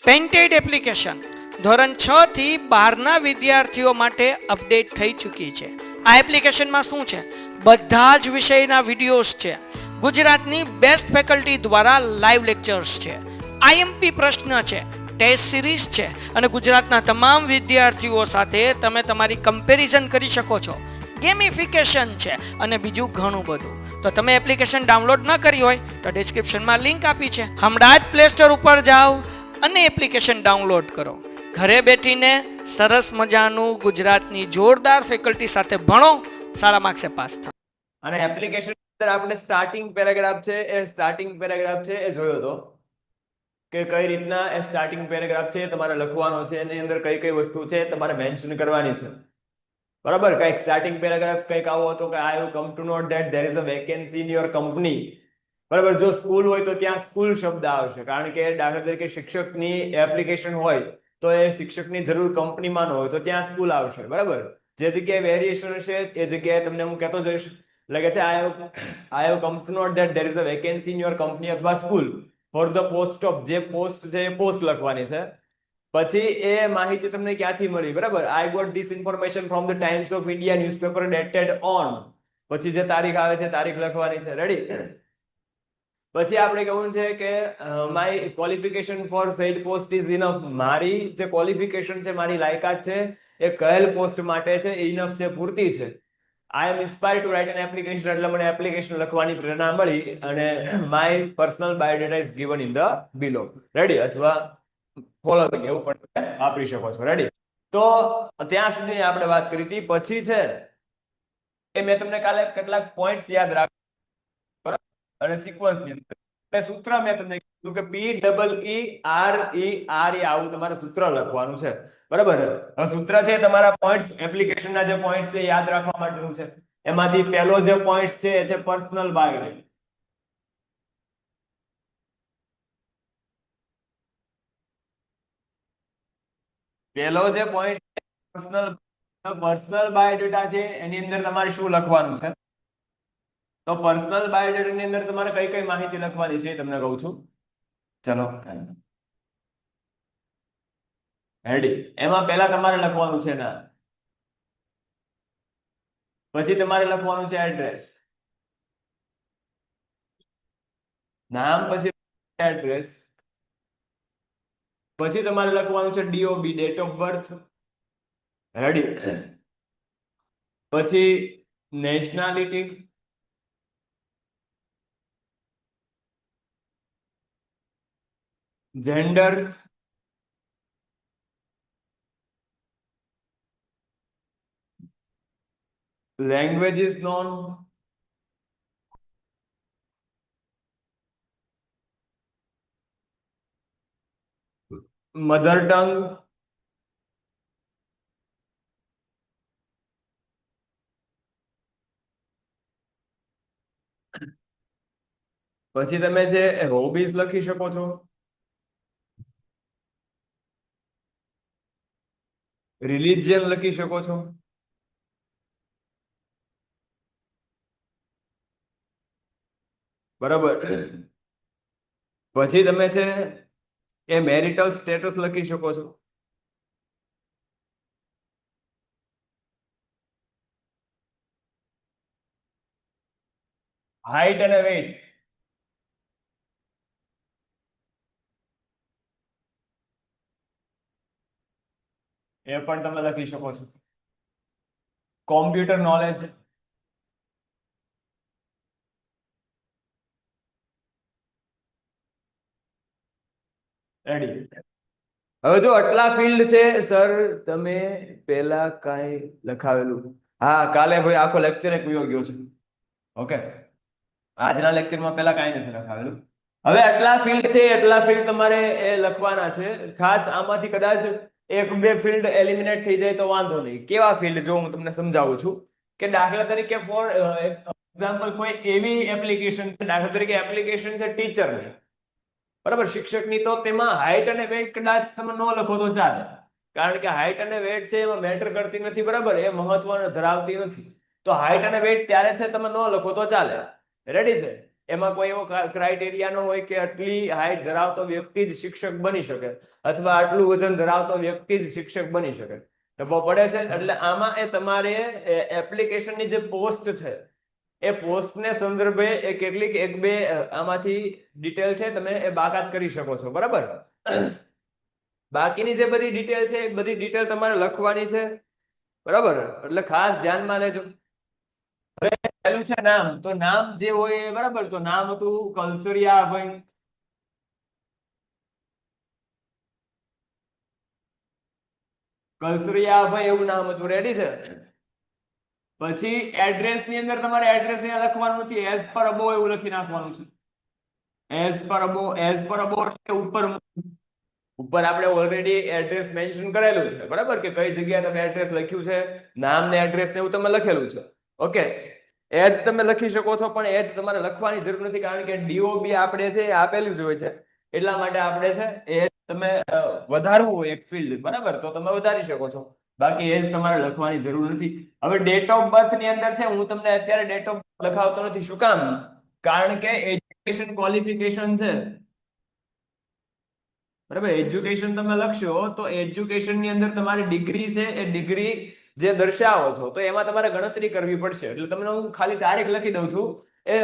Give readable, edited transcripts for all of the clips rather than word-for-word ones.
Painted application ધોરણ 6 થી 12ના વિદ્યાર્થીઓ માટે અપડેટ થઈ ચૂકી છે. આ એપ્લિકેશનમાં શું છે? બધા જ વિષયના વિડીયોઝ છે. ગુજરાતની બેસ્ટ ફેકલ્ટી દ્વારા લાઈવ લેક્ચર્સ છે. આઈએમપી પ્રશ્ન છે, ટેસ્ટ સિરીઝ છે અને ગુજરાતના તમામ વિદ્યાર્થીઓ સાથે તમે તમારી કમ્પેરિઝન કરી શકો છો. ગેમિફિકેશન છે અને બીજું ઘણું બધું. તો તમે એપ્લિકેશન ડાઉનલોડ ન કરી હોય તો ડિસ્ક્રિપ્શનમાં લિંક આપી છે. હમણાં જ પ્લે સ્ટોર ઉપર જાઓ અને એપ્લિકેશન ડાઉનલોડ કરો. ઘરે બેઠીને સરસ મજાનું ગુજરાતની જોરદાર ફેકલ્ટી સાથે ભણો, સારા માર્ક્સે પાસ થાઓ. અને એપ્લિકેશન અંદર આપણે સ્ટાર્ટિંગ પેરેગ્રાફ છે એ જોયો હતો કે કઈ રીતના એ સ્ટાર્ટિંગ પેરેગ્રાફ છે તમારે લખવાનો છે, એની અંદર કઈ કઈ વસ્તુ છે તમારે મેન્શન કરવાની છે. બરાબર, કઈક સ્ટાર્ટિંગ પેરેગ્રાફ કઈક આવો હતો કે I have come to note that there is a vacancy in your company. બરાબર, જો સ્કૂલ હોય તો ત્યાં સ્કૂલ શબ્દ આવશે, કારણ કે દાખલા તરીકે શિક્ષકની એપ્લિકેશન હોય તો એ શિક્ષકની જરૂર કંપનીમાં ન હોય તો ત્યાં સ્કૂલ આવશે. બરાબર, જે જગ્યાએ વેરિએશન હશે એ જગ્યાએ તમને હું કહેતો જઈશ. લાગે છે I have come to note that there is a vacancy in your company અથવા school for the post of, જે પોસ્ટ છે એ પોસ્ટ લખવાની છે. પછી એ માહિતી તમને ક્યાંથી મળી? બરાબર, I got this information from the Times of India newspaper dated on. પછી જે તારીખ આવે છે તારીખ લખવાની છે. રેડી? પછી આપણે કહેવું છે કે my qualification for said post is enough. મારી જે ક્વોલિફિકેશન છે, મારી લાયકાત છે એ કહેલ પોસ્ટ માટે છે, ઇનફ છે, પૂરતી છે. I am inspired to write an application, એટલે મને એપ્લિકેશન લખવાની પ્રેરણા મળી અને my personal biodata is given in the below. Ready? અથવા ફોલોઈંગ એવું પણ વાપરી શકો છો. રેડી? તો ત્યાં સુધી આપણે વાત કરી હતી. પછી છે એ મેં તમને કાલે કેટલાક પોઈન્ટ્સ યાદ રાખ અને સિક્વન્સ ની અંદર સૂત્ર મેં તમને કીધું કે PEERE આવું તમારે સૂત્ર લખવાનું છે. બરાબર, સૂત્ર છે તમારા પોઈન્ટ્સ, એપ્લિકેશનના જે પોઈન્ટ્સ છે યાદ રાખવા માટેનું છે. એમાંથી પહેલો જે પોઈન્ટ છે એ છે પર્સનલ બાયોડેટા. પહેલો જે પોઈન્ટ પર્સનલ બાયોડેટા છે એની અંદર તમારે શું લખવાનું છે? તો પર્સનલ બાયોડેટા ની અંદર તમારે કઈ કઈ માહિતી લખવાની છે તમને કહું છું. ચલો રેડી. એમાં પહેલા તમારે લખવાનું છે નામ, પછી તમારે લખવાનું છે એડ્રેસ, નામ પછી એડ્રેસ, પછી તમારે લખવાનું છે DOB, date of birth. Ready? પછી nationality, gender, language is known, mother tongue, પછી તમે જે હોબીઝ લખી શકો છો, રિલિજિયન લખી શકો છો, બરાબર. પછી તમે છે એ મેરિટલ સ્ટેટસ લખી શકો છો, હાઈટ અને વેઇટ, એ પણ તમે લખી શકો છો, કોમ્પ્યુટર નોલેજ, રેડી. હવે જો આટલા ફિલ્ડ છે સર, તમે પેલા કાંઈ લખાવેલું? હા, કાલે ભાઈ આખો લેક્ચર એક વયો ગયો છે. ઓકે, આજના લેક્ચરમાં પેલા કાંઈ નથી લખાવેલું. હવે આટલા ફિલ્ડ છે, એટલા ફિલ્ડ તમારે એ લખવાના છે. ખાસ આમાંથી કદાચ એક બે ફિલ્ડ એલિમિનેટ થઈ જાય તો વાંધો નહીં. કેવા ફિલ્ડ? જો હું તમને સમજાવું છું કે દાખલા તરીકે ફોર એક્ઝામ્પલ કોઈ એવી એપ્લિકેશન છે, દાખલા તરીકે એપ્લિકેશન છે ટીચરની, બરાબર, શિક્ષકની, તો તેમાં હાઈટ અને વેટ કદાચ તમે ન લખો તો ચાલે, કારણ કે હાઈટ અને વેટ છે એમાં મેટર કરતી નથી. બરાબર, એ મહત્વ ધરાવતી નથી. તો હાઈટ અને વેટ ત્યારે છે તમે ન લખો તો ચાલે. રેડી છે? એમાં કોઈ એવો ક્રાઇટેરિયા ન હોય કે આટલી હાઈટ ધરાવતો વ્યક્તિ જ શિક્ષક બની શકે અથવા આટલું વજન ધરાવતો વ્યક્તિ જ શિક્ષક બની શકે. ડબ્બો પડે છે. એટલે આમાં એ તમારે એપ્લિકેશનની જે પોસ્ટ છે એ પોસ્ટને સંદર્ભે એ કેટલીક એક બે આમાંથી ડિટેલ છે તમે એ બાકાત કરી શકો છો. બરાબર. બાકીની જે બધી ડિટેલ છે એ બધી ડિટેલ તમારે લખવાની છે. બરાબર. એટલે ખાસ ધ્યાનમાં લેજો. હવે પહેલું છે નામ. તો નામ જે હોય એ બરાબર. તો નામ હતું કલસરિયાભાઈ. કલસરિયાભાઈ એવું નામ હતું. રેડી છે. પછી એડ્રેસ ની અંદર તમારે એડ્રેસ અહીંયા લખવાનું નથી. એઝ પર અબો એવું લખી નાખવાનું છે. As per અબો. એઝ પર અબો એટલે ઉપર આપણે ઓલરેડી એડ્રેસ મેન્શન કરેલું છે. બરાબર. કે કઈ જગ્યાએ તમે એડ્રેસ લખ્યું છે, નામ ને એડ્રેસ ને એવું તમે લખેલું છે. ઓકે. એજ તમે લખી શકો છો, પણ એજ તમારે લખવાની જરૂર નથી, કારણ કે ડીઓબી આપણે છે એ આપેલું જ હોય છે. એટલા માટે આપણે છે એ તમે વધારવું હોય એક ફિલ્ડ, બરાબર, તો તમે વધારી શકો છો. બાકી એજ તમારે લખવાની જરૂર નથી. હવે ડેટ ઓફ બર્થ ની અંદર છે હું તમને અત્યારે ડેટ ઓફ બર્થ લખાવતો નથી. શું કામ? કારણ કે એજ્યુકેશન ક્વોલિફિકેશન છે. બરાબર. એજ્યુકેશન તમે લખશો તો એજ્યુકેશન ની અંદર તમારી ડિગ્રી છે એ ડિગ્રી જે દર્શાવો છો તો એમાં તમારે ગણતરી કરવી પડશે. એટલે તમને હું ખાલી તારીખ લખી દઉં છું. એ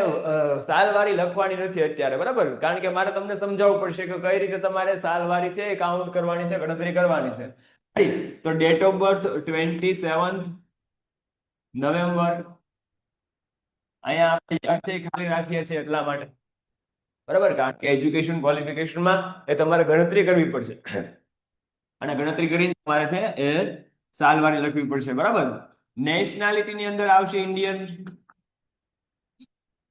સાલવારી લખવાની નથી અત્યારે. બરાબર. કારણ કે મારે તમને સમજાવવું પડશે કે કઈ રીતે તમારે સાલવારી છે એ કાઉન્ટ કરવાની છે, ગણતરી કરવાની છે. તો ડેટ ઓફ બર્થ 27 નવેમ્બર. અહીંયા આપણે ખાલી રાખીએ છીએ એટલા માટે. બરાબર. કારણ કે એજ્યુકેશન ક્વોલિફિકેશનમાં એ તમારે ગણતરી કરવી પડશે અને ગણતરી કરીને તમારે છે એ સાલવારી લખવી પડશે. બરાબર. નેશનાલિટી ની અંદર આવશે ઇન્ડિયન.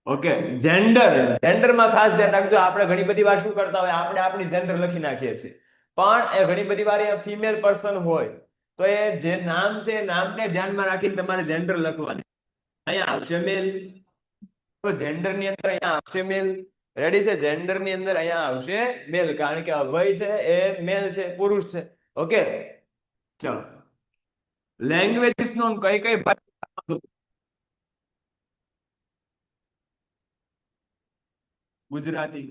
ઓકે. જેન્ડરમાં ખાસ ધ્યાન રાખજો. આપણે ઘણી બધી વાર શું કરતા હોય, આપણે આપણી જેન્ડર લખી નાખીએ છીએ, પણ એ ઘણી બધી વાર એ ફિમેલ પર્સન હોય તો એ જે નામ છે એ નામને ધ્યાનમાં રાખીને તમારે જેન્ડર લખવાની. અહીંયા આવશે મેલ. તો જેન્ડર ની અંદર અહીંયા આવશે મેલ. રેડી છે. જેન્ડર ની અંદર અહીંયા આવશે મેલ, કારણ કે અભય છે એ મેલ છે, પુરુષ છે. ઓકે. ચલો. લેંગ્વેજીસ નો કઈ કઈ ભાષા? ગુજરાતી,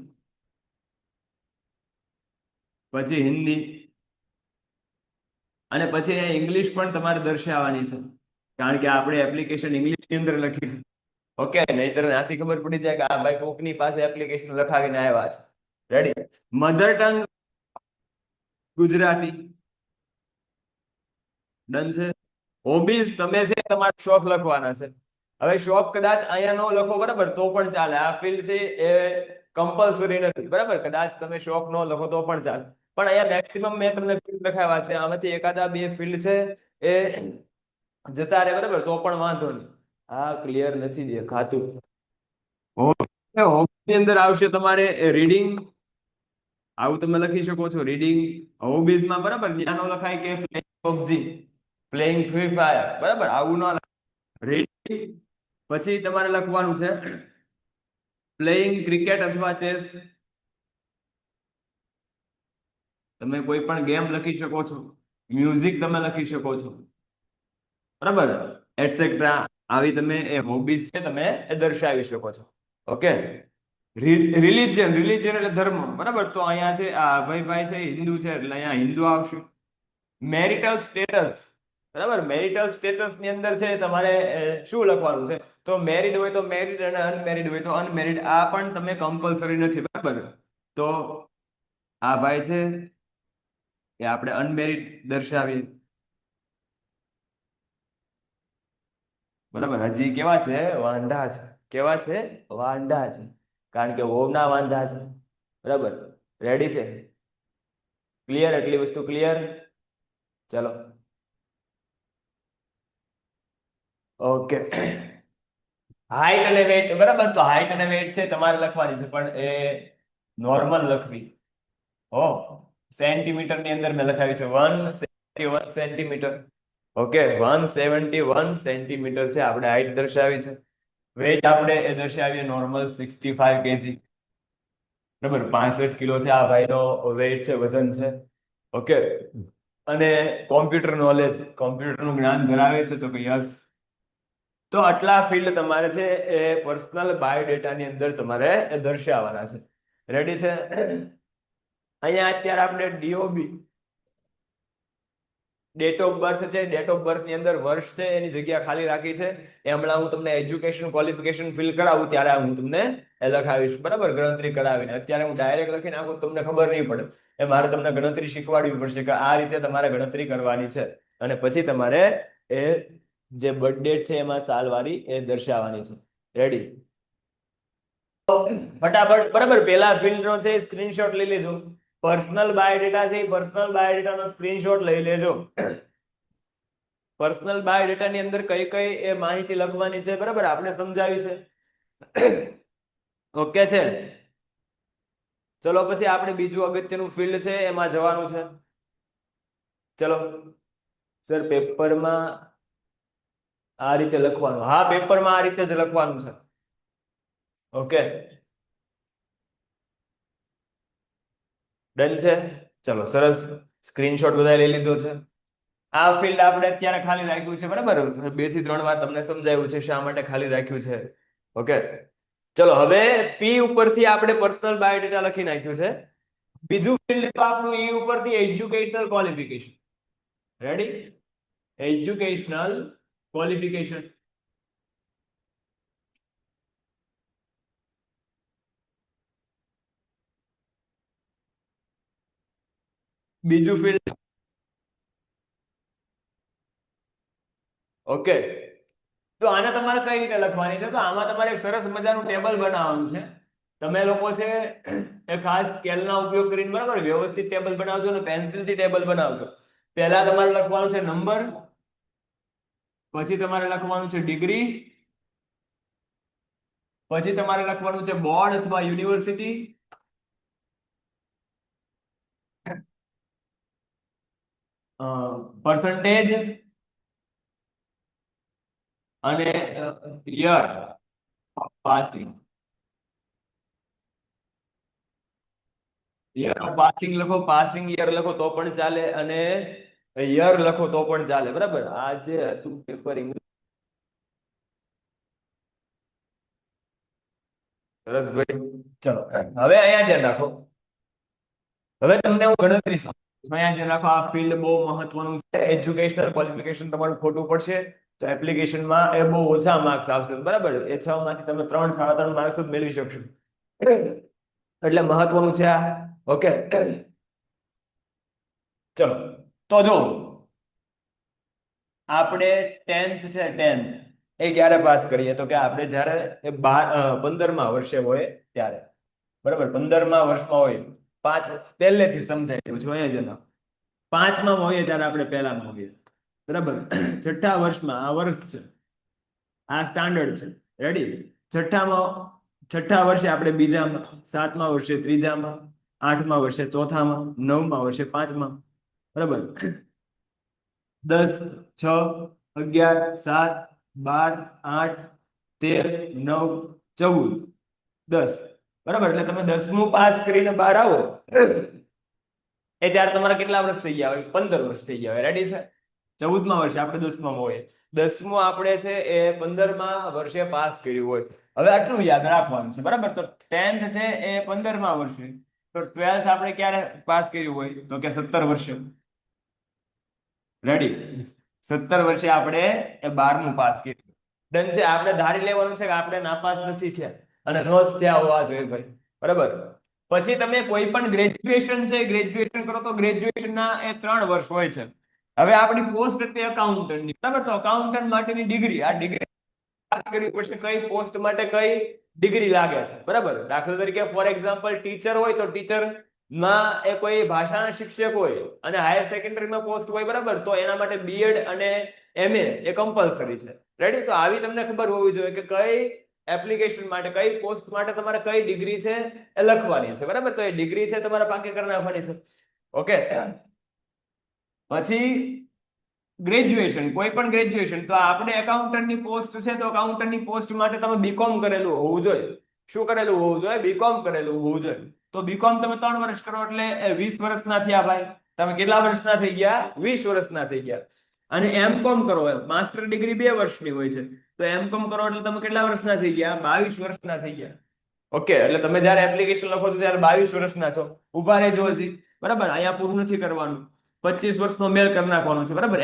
પછી હિન્દી, અને પછી અહીંયા ઇંગ્લિશ પણ તમારે દર્શાવવાની છે, કારણ કે આપણે એપ્લિકેશન ઇંગ્લિશ ની અંદર લખી છે. ઓકે. નહીતર આથી ખબર પડી જાય કે આ ભાઈ કોકની પાસે એપ્લિકેશન લખાવીને આવ્યા છે. Ready. Mother tongue Gujarati. Done છે. હોબીઝ તમે છે તમારા શોખ લખવાના છે. હવે શોખ કદાચ અહીંયા નો લખો, બરાબર, તો પણ ચાલે. આ ફિલ્ડ છે એ કમ્પલસરી નથી. બરાબર. કદાચ તમે શોખ નો લખો તો પણ ચાલે, પણ અહીંયા મેક્સિમમ મેં તમને ફિલ્ડ લખાવ્યા છે. આમાંથી એકાદા બે ફિલ્ડ છે એ જતા રહે. બરાબર. તો પણ વાંધો નહીં. હા, ક્લિયર નથી દેખાતું. હોબી ની અંદર આવશે તમારે રીડિંગ. આવું તમે લખી શકો છો. રીડિંગ. હોબીઝ માં બરાબર નો લખાય કે playing PUBG, playing free fire. બરાબર. આવું ન રીડિંગ. પછી તમારે લખવાનું છે પ્લેઇંગ ક્રિકેટ અથવા ચેસ. તમે કોઈ પણ ગેમ લખી શકો છો. મ્યુઝિક તમે લખી શકો છો. બરાબર. એટસેટ્રા. આવી તમે એ હોબીઝ છે તમે એ દર્શાવી શકો છો. ઓકે. રિલિજન. રિલિજન એટલે ધર્મ. બરાબર. તો અહીંયા છે આ ભાઈ છે હિન્દુ છે એટલે અહીંયા હિન્દુ આવશે. Marital status. બરાબર. મેરિટલ સ્ટેટસ ની અંદર છે તમારે શું લખવાનું છે? તો મેરિડ હોય તો મેરિડ અને અનમેરિડ હોય તો અનમેરિડ. આ પણ તમે કમ્પલસરી નથી. બરાબર. તો આ ભાઈ છે એ આપણે અનમેરિડ દર્શાવીએ. બરાબર. હજી કેવા છે? વાંઢા છે. કેવા છે? વાંઢા છે, કારણ કે વહુના વાંધા છે. બરાબર. રેડી છે? ક્લિયર? એટલી વસ્તુ ક્લિયર? ચલો. ઓકે. હાઈટ અને વેટ. બરાબર. તો હાઈટ અને વેટ છે તમારે લખવાની છે, પણ એ નોર્મલ લખવી. હો. સેન્ટીમીટર ની અંદર મેં લખાવી છે 171 સેન્ટીમીટર. ઓકે. 171 સેન્ટીમીટર છે આપણે હાઈટ દર્શાવી છે. વેટ આપણે એ દર્શાવીએ નોર્મલ 65 કેજી. બરાબર. 65 કિલો છે આ ભાઈનો વેટ છે, વજન છે. ઓકે. અને કોમ્પ્યુટર નોલેજ, કોમ્પ્યુટર નું જ્ઞાન ધરાવે છે તો કે યસ. તો આટલા ફિલ્ડ તમારે છે એ પર્સનલ બાયોડેટાની અંદર તમારે એ દર્શાવવાના છે. રેડી છે? અહીંયા અત્યારે આપણે ડીઓબી ડેટ ઓફ બર્થ છે, ડેટ ઓફ બર્થ ની અંદર વર્ષ છે એની જગ્યા ખાલી રાખી છે. એ હમણાં હું તમને એજ્યુકેશન ક્વોલિફિકેશન ફિલ કરાવું ત્યારે હું તમને એ લખાવીશ, બરાબર, ગણતરી કરાવીને. અત્યારે હું ડાયરેક્ટ લખી નાખું તમને ખબર નહીં પડે. એ મારે તમને ગણતરી શીખવાડવી પડશે કે આ રીતે તમારે ગણતરી કરવાની છે, અને પછી તમારે એ જે બર્થ ડેટ છે એમાં સાલવારી એ દર્શાવવાની છે. રેડી? ફટાફટ, બરાબર. પેલા ફિલ્ડ નો છે સ્ક્રીનશોટ લઈ લેજો. પર્સનલ બાયોડેટા છે, પર્સનલ બાયોડેટા નો સ્ક્રીનશોટ લઈ લેજો. પર્સનલ બાયોડેટા ની અંદર કઈ કઈ એ માહિતી લખવાની છે, બરાબર, આપણે સમજાવી છે. ઓકે છે? ચલો પછી આપણે બીજું અગત્યનું ફિલ્ડ છે એમાં જવાનું છે. ચલો સર, પેપરમાં આ રીતે લખવાનું. હા, પેપરમાં આ રીતે જ લખવાનું છે. ઓકે, ડન છે? ચલો, સરસ. સ્ક્રીનશોટ બધા લઈ લીધો છે. આ ફિલ્ડ આપણે અત્યારે ખાલી રાખ્યું છે, બરાબર. 2 થી 3 વાર તમને સમજાવ્યું છે શા માટે ખાલી રાખ્યું છે. ઓકે, ચલો. હવે પી ઉપરથી આપણે પર્સનલ બાયોડેટા લખી નાખ્યું છે. બીજું ફિલ્ડ તો આપણું ઈ ઉપરથી educational qualification. Ready? Educational qualification. બીજું ફિલ્ડ. ઓકે, તો આને તમારે કઈ રીતે લખવાની છે? તો આમાં તમારે એક સરસ મજાનું ટેબલ બનાવવાનું છે. તમે લોકો છે એ ખાસ સ્કેલના ઉપયોગ કરીને, બરાબર, વ્યવસ્થિત ટેબલ બનાવજો અને પેન્સિલથી ટેબલ બનાવજો. પહેલા તમારે લખવાનું છે નંબર, પછી તમારે લખવાનું છે ડિગ્રી, પછી તમારે લખવાનું છે બોર્ડ અથવા યુનિવર્સિટી, પર્સન્ટેજ અને યર પાસિંગ. યર પાસિંગ લખો, પાસિંગ યર લખો તો પણ ચાલે, અને યર લખો તો પણ ચાલે, બરાબર. આ જે હતું પેપર ઇંગ્લિશ. સરસ ભાઈ. ચલો, હવે અહીંયા ધ્યાન રાખો. હવે તમને હું ગણતરી સમજાવું. અહીંયા ધ્યાન રાખો. આ ફિલ્ડ બહુ મહત્વનું છે. એજ્યુકેશનલ ક્વોલિફિકેશન તમારું ખોટું પડશે તો એપ્લિકેશનમાં એ બહુ ઓછા માર્ક્સ આવશે, બરાબર. એ 6 માંથી તમે 3, 3.5 માર્ક્સ જ મેળવી શકશો. એટલે મહત્વનું છે આ. ઓકે, ચલો. તો જો આપણે 10th છે, 10th એ ક્યારે પાસ કરીએ? તો કે આપણે જ્યારે 15મા વર્ષે હોય ત્યારે, બરાબર. 15મા વર્ષમાં હોય, 5 પહેલેથી સમજાયું છું. અહીંયા જના 5મા હોઈએ ત્યારે આપણે પહેલામાં હોઈએ, બરાબર. 6ઠ્ઠા વર્ષમાં આ વર્ષ છે, આ સ્ટાન્ડર્ડ છે. રેડી? 6ઠ્ઠા વર્ષે આપણે બીજામાં, 7મા વર્ષે ત્રીજામાં, 8મા વર્ષે ચોથામાં, 9મા વર્ષે 5મા, બરાબર. 10, 6, 11, 7, 12, 8, 13, 9, 14, 10, બરાબર. એટલે તમે 10મું પાસ કરીને બહાર આવો એ ત્યારે તમારા કેટલા વર્ષ થઈ ગયા હોય? 15 વર્ષ થઈ ગયા હોય. રેડી છે? 14મા વર્ષે આપણે 10મા હોય, 10મું આપણે છે એ 15મા વર્ષે પાસ કર્યું હોય. હવે આટલું યાદ રાખવાનું છે, બરાબર. તો 10th છે એ 15મા વર્ષે, તો 12th આપણે ક્યારે પાસ કર્યું હોય? તો કે 17 વર્ષે. રેડી? 17 વર્ષે આપણે એ 12મું પાસ કર્યું. ડન છે? આપણે ધારી લેવાનું છે કે આપણે નાપાસ નથી થયા અને નોસ થયા હોવા જોઈએ, ભાઈ, બરાબર. પછી તમે કોઈ પણ ગ્રેજ્યુએશન છે, ગ્રેજ્યુએશન કરો તો ગ્રેજ્યુએશનના એ 3 વર્ષ હોય છે. હવે આપણી પોસ્ટ હતી એકાઉન્ટન્ટની, બરાબર. તો એકાઉન્ટન્ટ માટેની ડિગ્રી, આ ડિગ્રી કરવી પડશે. કઈ પોસ્ટ માટે કઈ ડિગ્રી લાગે છે, બરાબર. દાખલા તરીકે ફોર એક્ઝામ્પલ ટીચર હોય તો ટીચર માં એ કોઈ ભાષાના શિક્ષક હોય અને હાયર સેકન્ડરીમાં પોસ્ટ હોય, બરાબર, તો એના માટે બીએડ અને એમએ એ કમ્પલસરી છે. રેડી? તો આવી તમને ખબર હોવી જોઈએ કે કઈ એપ્લિકેશન માટે, કઈ પોસ્ટ માટે તમારે કઈ ડિગ્રી છે એ લખવાની છે, બરાબર. તો એ ડિગ્રી છે તમારે પાકી કરી નાખવાની છે. ઓકે, પછી ગ્રેજ્યુએશન, કોઈ પણ ગ્રેજ્યુએશન. તો આપણે એકાઉન્ટન્ટની પોસ્ટ છે તો એકાઉન્ટન્ટની પોસ્ટ માટે તમે બીકોમ કરેલું હોવું જોઈએ. શું કરેલું હોવું જોઈએ? બીકોમ કરેલું હોવું જોઈએ. તો બીકોમ તમે 3 વર્ષ કરો એટલે 20 વર્ષના થયા, ભાઈ. તમે કેટલા વર્ષના થઈ ગયા? 20 વર્ષના થઈ ગયા. અને M.Com કરો, માસ્ટર ડિગ્રી 2 વર્ષની હોય છે, તો M.Com કરો એટલે તમે કેટલા વર્ષના થઈ ગયા? 22 વર્ષના થઈ ગયા. ઓકે, એટલે તમે જ્યારે એપ્લિકેશન લખો છો ત્યારે 22 વર્ષના છો. ઉભા રહેજો હજી, બરાબર? અહીંયા પૂરું નથી કરવાનું, 25 વર્ષનો મેળ કરી નાખવાનો છે, બરાબર?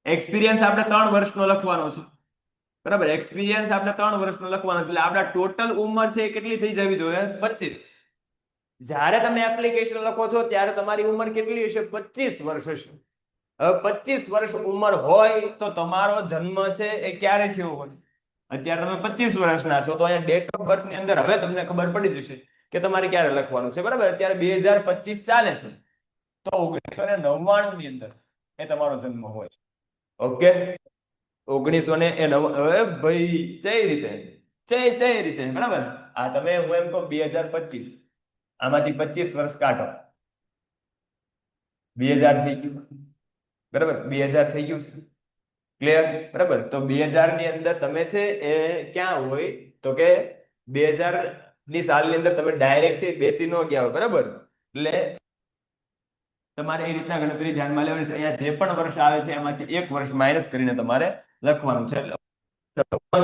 એક્સપિરિયન્સ આપણે 3 વર્ષનો લખવાનો છે, બરાબર? એક્સપિરિયન્સ આપણે 3 વર્ષનો લખવાનો છે, એટલે આપણા ટોટલ ઉંમર છે એ કેટલી થઈ જવી જોઈએ? 25. જ્યારે તમે એપ્લિકેશન લખો છો ત્યારે તમારી ઉંમર કેટલી હશે? 25 વર્ષ હશે. હવે 25 વર્ષ ઉંમર હોય તો તમારો જન્મ છે એ ક્યારે થયો હોય? અત્યારે તમે 25 વર્ષના છો, તો અહીંયા ડેટ ઓફ બર્થ ની અંદર હવે તમને ખબર પડી જશે કે તમારે ક્યારે લખવાનું છે, બરાબર? અત્યારે 2025 ચાલે છે, તો 1999 ની અંદર એ તમારો જન્મ હોય. ઓકે, 1999. હવે ભાઈ કઈ રીતે બરાબર? આ તમે હું એમ કહું 2025, આમાંથી 25 વર્ષ કાઢો, 2000 થઈ ગયું, બરાબર? 2000 થઈ ગયું છે, ક્લિયર? બરાબર? તો 2000 ની અંદર તમે છે એ ક્યાં હોય? તો કે 2000 ની સાલની અંદર તમે ડાયરેક્ટ છે બેસી ન ગયા હોય, બરાબર? એટલે તમારે એ રીતના ગણતરી ધ્યાનમાં લેવાની છે. અહીંયા જે પણ વર્ષ આવે છે એમાંથી એક વર્ષ માઇનસ કરીને તમારે લખવાનું છે.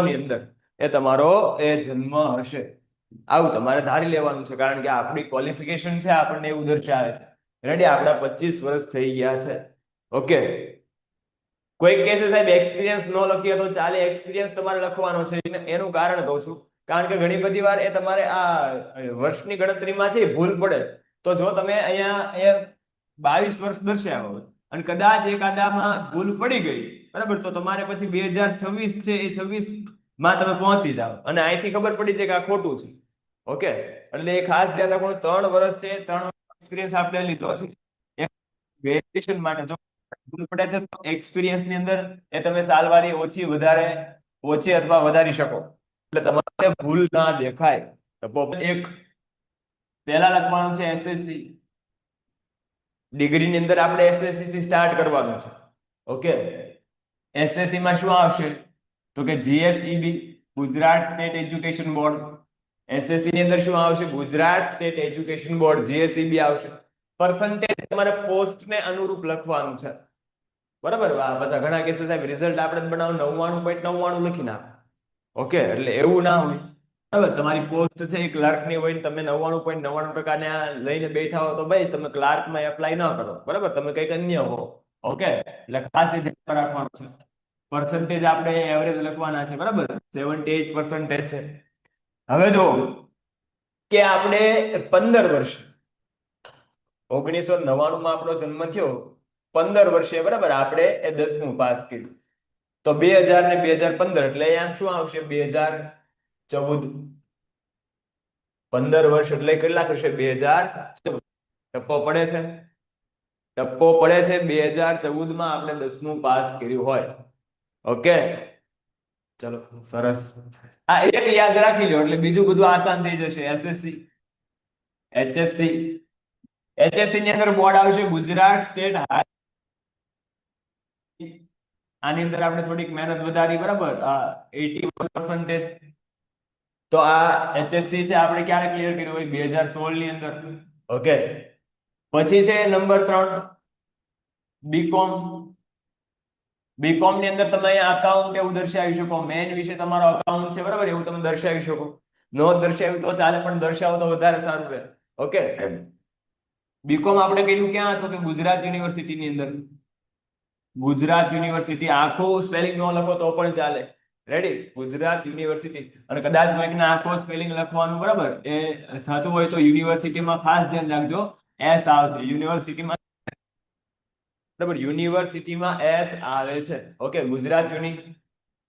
ની અંદર એ તમારો એ જન્મ હશે, આવું તમારે ધારી લેવાનું છે, કારણ કે આપણી ક્વોલિફિકેશન છે આપણને એવું દર્શાવે છે. રેડી? આપણા 25 વર્ષ થઈ ગયા છે. ઓકે, કોઈ કહેશે સાહેબ એક્સપિરિયન્સ ન લખીએ તો ચાલે. એક્સપિરિયન્સ તમારે લખવાનો છે, એનું કારણ કહું છું, કારણ કે ઘણી બધી વાર એ તમારે આ વર્ષની ગણતરીમાં છે ભૂલ પડે. તો જો તમે અહીંયા 22 વર્ષ દર્શાવ્યા હોય અને કદાચ એકાદામાં ભૂલ પડી ગઈ, બરાબર, તો તમારે પછી 2026 છે એ 26 માં તમે પહોંચી જાઓ અને અહીંથી ખબર પડી જાય કે આ ખોટું છે. ઓકે, એટલે એ ખાસ ધ્યાન રાખવાનું. 3 વર્ષ છે, 3 એક્સપિરિયન્સ આપણે લીધો છે. વેરિએશન માટે જો ભૂલ પડે છે તો એક્સપિરિયન્સ ની અંદર એ તમે સાલવારી ઓછી અથવા વધારી શકો, એટલે તમારે ભૂલ ના દેખાય. એક પહેલા લખવાનું છે એસએસસી. ડિગ્રી ની અંદર આપણે એસએસસી થી સ્ટાર્ટ કરવાનું છે. ઓકે, એસએસસી માં શું આવશે? તો કે GSEB, Gujarat state education board. SSC ની અંદર શું આવશે? Gujarat state education board, GSEB આવશે. પર્સન્ટેજ તમારે પોસ્ટ ને અનુરૂપ લખવાનું છે, બરાબર? પાછા ઘણા કેસે સાહેબ રિઝલ્ટ આપણે જ બનાવો 99.99 લખી નાખો. ઓકે, એટલે એવું ના હોય, બરાબર? તમારી પોસ્ટ છે એ ક્લાર્ક ની હોય, તમે 99.99% ને લઈને બેઠા હો તો ભાઈ તમે ક્લાર્ક માં એપ્લાય ન કરો, બરાબર? તમે કઈક અન્ય હો. ઓકે, એટલે ખાસ એ ધ્યાન રાખવાનું છે. પર્સન્ટેજ આપણે એવરેજ લખવાના છે, બરાબર? 78% છે. હવે જો કે આપણે 15 વર્ષ 1999 માં આપણો જન્મ થયો, 15 વર્ષે, બરાબર, આપણે એ 10મું પાસ કર્યું, તો 2000 ને 2015 એટલે અહીંયા શું આવશે? 2014. 15 વર્ષ એટલે કેટલા થશે? 2014. ટપ્પો પડે છે? 2014 માં આપણે 10મું પાસ કર્યું હોય. ઓકે, ચલો સરસ. આ એક યાદ રાખી લો એટલે બીજું બધું આસાન થઈ જશે. એસએસસી, એચએસસી ની અંદર બોર્ડ આવશે ગુજરાત સ્ટેટ હાઈ. આની અંદર આપણે થોડીક મહેનત વધારી, બરાબર? 81%. તો આ એચએસસી છે આપણે ક્યારે ક્લિયર કર્યું હોય? 2016 ની અંદર. ઓકે, પછી છે નંબર 3 બીકોમ. બીકોમ ની અંદર તમે અહીંયા અકાઉન્ટ એવું દર્શાવી શકો, મેન વિશે તમારો અકાઉન્ટ છે, બરાબર? એવું તમે દર્શાવી શકો. નો દર્શાવ્યું તો ચાલે, પણ દર્શાવો તો વધારે સારું રહે. ઓકે, બીકોમ આપણે કર્યું ક્યાં? તો કે ગુજરાત યુનિવર્સિટી ની અંદર. ગુજરાત યુનિવર્સિટી, આખું સ્પેલિંગ નો લખો તો પણ ચાલે. રેડી? ગુજરાત યુનિવર્સિટી. અને કદાચ કોઈકને આખો સ્પેલિંગ લખવાનું, બરાબર, એ થતું હોય તો યુનિવર્સિટીમાં ખાસ ધ્યાન રાખજો, એસ આવશે યુનિવર્સિટીમાં, બરાબર? યુનિવર્સિટીમાં એસ આવે છે. ઓકે, ગુજરાત યુનિ.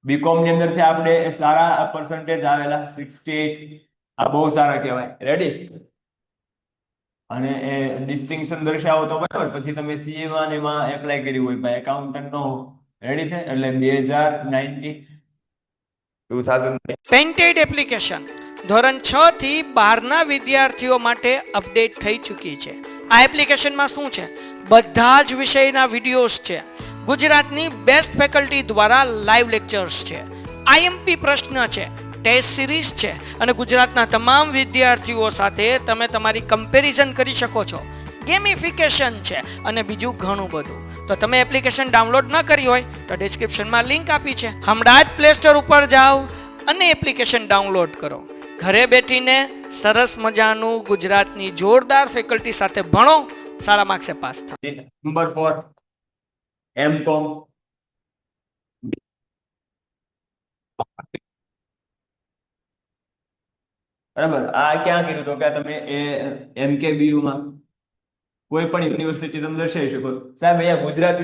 બીકોમ ની અંદર છે આપણે સારા પર્સન્ટેજ આવેલા 68, આ બહુ સારા કહેવાય. રેડી? અને એ ડિસ્ટિંક્શન દર્શાવો તો બરાબર. પછી તમે સીએ માં ને એમાં એપ્લાય કર્યું હોય, ભાઈ એકાઉન્ટન્ટ નો. રેડી છે? એટલે 2019 પેન્ટેડ એપ્લિકેશન ધોરણ 6 થી 12 ના વિદ્યાર્થીઓ માટે અપડેટ થઈ ચૂકી છે. આ એપ્લિકેશનમાં શું છે? બધા જ વિષયના વિડીયોઝ છે, ગુજરાતની બેસ્ટ ફેકલ્ટી દ્વારા લાઈવ લેક્ચર્સ છે, આઈએમપી પ્રશ્ન છે, ટેસ્ટ સિરીઝ છે અને ગુજરાતના તમામ વિદ્યાર્થીઓ સાથે તમે તમારી કમ્પેરિઝન કરી શકો છો. ગેમિફિકેશન છે અને બીજું ઘણું બધું. તો તમે એપ્લિકેશન ડાઉનલોડ ન કરી હોય તો ડિસ્ક્રિપ્શનમાં લિંક આપી છે, હમણાં જ પ્લે સ્ટોર ઉપર જાઓ અને એપ્લિકેશન ડાઉનલોડ કરો. ઘરે બેઠીને સરસ મજાનું ગુજરાતની જોરદાર ફેકલ્ટી સાથે ભણો, સારા માર્ક્સે પાસ થાઓ. Number 4 MCom. બરાબર, આ ક્યાં કીધું તો કે તમે MKBU માં કોઈ પણ યુનિવર્સિટી તમે દર્શાવી શકો. સાહેબ અહીંયા ગુજરાત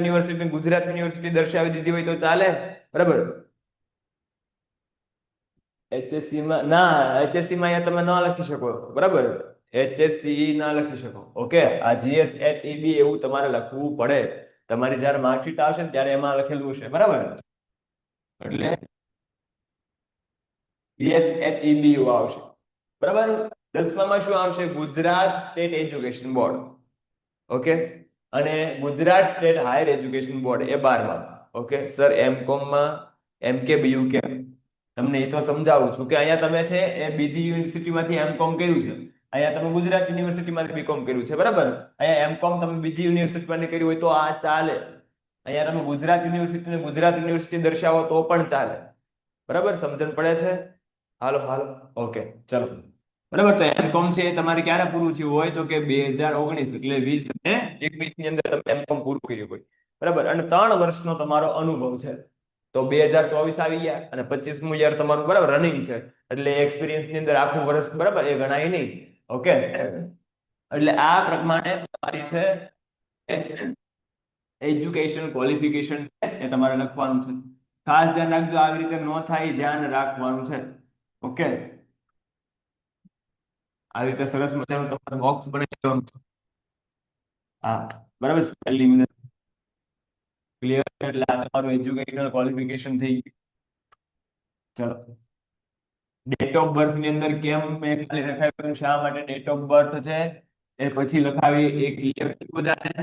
યુનિવર્સિટી દર્શાવી દીધી હોય તો ચાલે? બરાબર, HSC માં ના, HSC માં અહીંયા તમે ન લખી શકો. બરાબર, HSC ના લખી શકો. ઓકે, આ GSHEB એવું તમારે લખવું પડે. તમારી જ્યારે માર્કશીટ આવશે ને ત્યારે એમાં લખેલું હશે. બરાબર, એટલે GSHEBU આવશે. બરાબર, 10માં શું આવશે? Gujarat state education board. Okay, અને Gujarat state higher education board એ 12માં. ઓકે સર, એમકોમ માં MKBU કેમ? તમને એ તો સમજાવું છું કે અહીંયા તમે છે એ બીજી યુનિવર્સિટીમાંથી એમકોમ કર્યું છે, અહીંયા તમે ગુજરાત યુનિવર્સિટીમાંથી બીકોમ કર્યું છે. બરાબર, અહીંયા એમકોમ તમે બીજી યુનિવર્સિટીમાંથી કર્યું હોય તો આ ચાલે. અહીંયા તમે ગુજરાત યુનિવર્સિટી દર્શાવો તો પણ ચાલે. બરાબર, સમજણ પડે છે? હાલો, ઓકે, ચલો. બરાબર, તો એમકોમ છે એ તમારે ક્યારે પૂરું થયું હોય તો કે 2019 એટલે 20 અને 21 ની અંદર તમે એમકોમ પૂરું કર્યું હોય. બરાબર, અને 3 વર્ષનો તમારો અનુભવ છે. તો 2024 આવી ગયા અને 25મું યર તમારું બરાબર રનિંગ છે, એટલે એક્સપિરિયન્સ ની અંદર આખું વર્ષ બરાબર એ ગણાય નહીં. ઓકે, એટલે આ પ્રમાણે તમારી છે એજ્યુકેશન ક્વોલિફિકેશન એ તમારે લખવાનું છે. ખાસ ધ્યાન રાખજો, આવી રીતે ન થાય, ધ્યાન રાખવાનું છે. ઓકે, આવી રીતે સરસ મજાનું તમારે બોક્સ બનાવી દેવાનું છે. હા, બરાબર, સ્પેલિંગ ક્લિયર, એટલે આ તમારું એજ્યુકેશનલ ક્વોલિફિકેશન થઈ ગયું. ચલો, ડેટ ઓફ બર્થ ની અંદર કેમ મેં ખાલી લખાવ્યું? શા માટે ડેટ ઓફ બર્થ છે એ પછી લખાવી, એ ક્લિયર છે બધાને?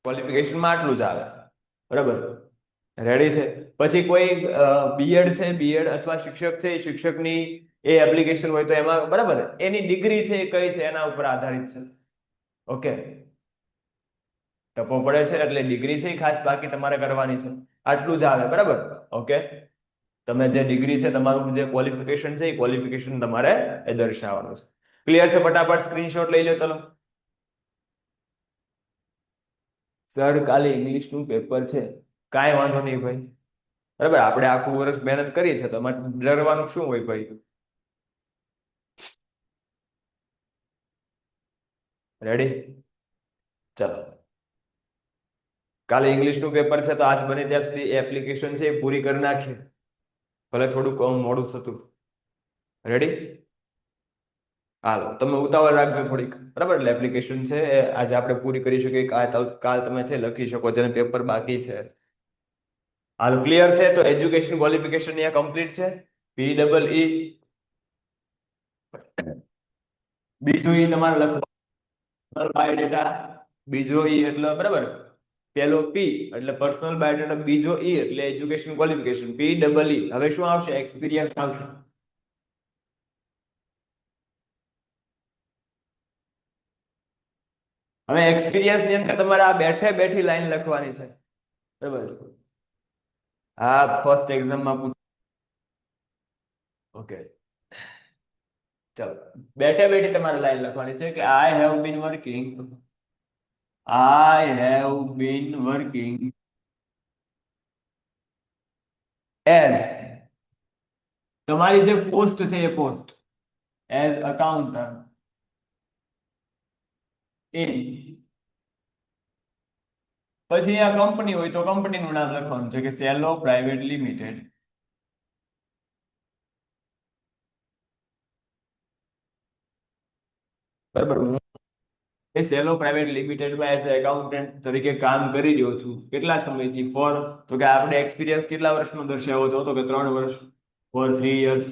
ક્વોલિફિકેશન માં આટલું જ આવે. બરાબર, રેડી છે? પછી કોઈ બીએડ છે, બીએડ અથવા શિક્ષક છે, શિક્ષકની એ એપ્લિકેશન હોય તો એમાં બરાબર એની ડિગ્રી છે એ કઈ છે એના ઉપર આધારિત છે. ઓકે, ટપો પડે છે એટલે ડિગ્રી છે ખાસ બાકી તમારે કરવાની છે. આટલું જ આવે. બરાબર, ઓકે, તમે જે ડિગ્રી છે, તમારું જે ક્વોલિફિકેશન છે એ ક્વોલિફિકેશન તમારે એ દર્શાવવાનું છે. ક્લિયર છે? ફટાફટ સ્ક્રીનશોટ લઈ લો. ચલો સર, કાલે ઇંગ્લિશ નું પેપર છે. કાંઈ વાંધો નહીં ભાઈ. બરાબર, આપણે આખું વર્ષ મહેનત કરીએ છીએ તો એમાં ડરવાનું શું હોય ભાઈ? રેડી? ચલો, કાલે ઇંગ્લિશ નું પેપર છે તો આજ બને ત્યાં સુધી એપ્લિકેશન છે એ પૂરી કરી નાખીએ, ભલે થોડું મોડું થતું. રેડી? હાલો, તમે ઉતાવળ રાખજો થોડીક. બરાબર, એટલે એપ્લિકેશન છે આજે આપણે પૂરી કરી શકીએ, કાલ તમે છે લખી શકો, જેને પેપર બાકી છે. હાલો, ક્લિયર છે? તો એજ્યુકેશન ક્વોલિફિકેશન અહીંયા કમ્પ્લીટ છે. PEE. બીજું ઈ તમારે લખવાનું બાયોડેટા. બીજો ઈ એટલે બરાબર, પેલો P એટલે પર્સનલ બાયોડેટા, બીજો E એટલે એજ્યુકેશન ક્વોલિફિકેશન, PEE. હવે શું આવશે? એક્સપિરિયન્સ આવશે. હવે એક્સપિરિયન્સ ની અંદર તમારે આ બેઠી લાઈન લખવાની છે. બરાબર, હા, ફર્સ્ટ એક્ઝામમાં પૂછ. ઓકે, ચલો, બેઠી તમારે લાઈન લખવાની છે કે I have been working as, તમારી જે પોસ્ટ છે એ પોસ્ટ એઝ અકાઉન્ટન્ટ ઇન, પછી આ કંપની હોય તો કંપનીનું નામ લખવાનું છે કે સેલો પ્રાઇવેટ લિમિટેડ. બરાબર, હું એ સેલો પ્રાઇવેટ લિમિટેડમાં એઝ એકાઉન્ટન્ટ તરીકે કામ કરી રહ્યો છું. કેટલા સમયથી? ફોર, તો કે આપણે એક્સપિરિયન્સ કેટલા વર્ષનો દર્શાવ્યો હતો? તો કે 3 વર્ષ, ફોર 3 years.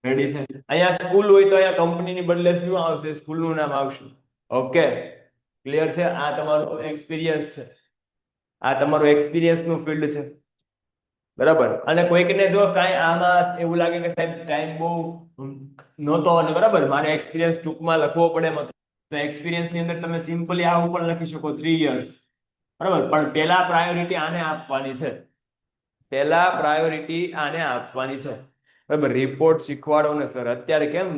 રેડી છે? અહીંયા સ્કૂલ હોય તો અહીંયા કંપનીની બદલે શું આવશે? સ્કૂલનું નામ આવશે. ઓકે, ક્લિયર છે? આ તમારો એક્સપિરિયન્સ છે, આ તમારો એક્સપિરિયન્સ નું ફિલ્ડ છે. બરાબર. અને કોઈકને જો કાંઈ આમાં એવું લાગે કે સાહેબ ટાઈમ બહુ નહોતો અને બરાબર મારે એક્સપિરિયન્સ ટૂંકમાં લખવો પડે એમ હતો, તો એક્સપિરિયન્સ ની અંદર તમે સિમ્પલી આ ઉપર લખી શકો 3 years, બરાબર. પણ પહેલા પ્રાયોરિટી આને આપવાની છે, પહેલા પ્રાયોરિટી આને આપવાની છે, બરાબર. રિપોર્ટ શીખવાડો ને સર, અત્યારે કેમ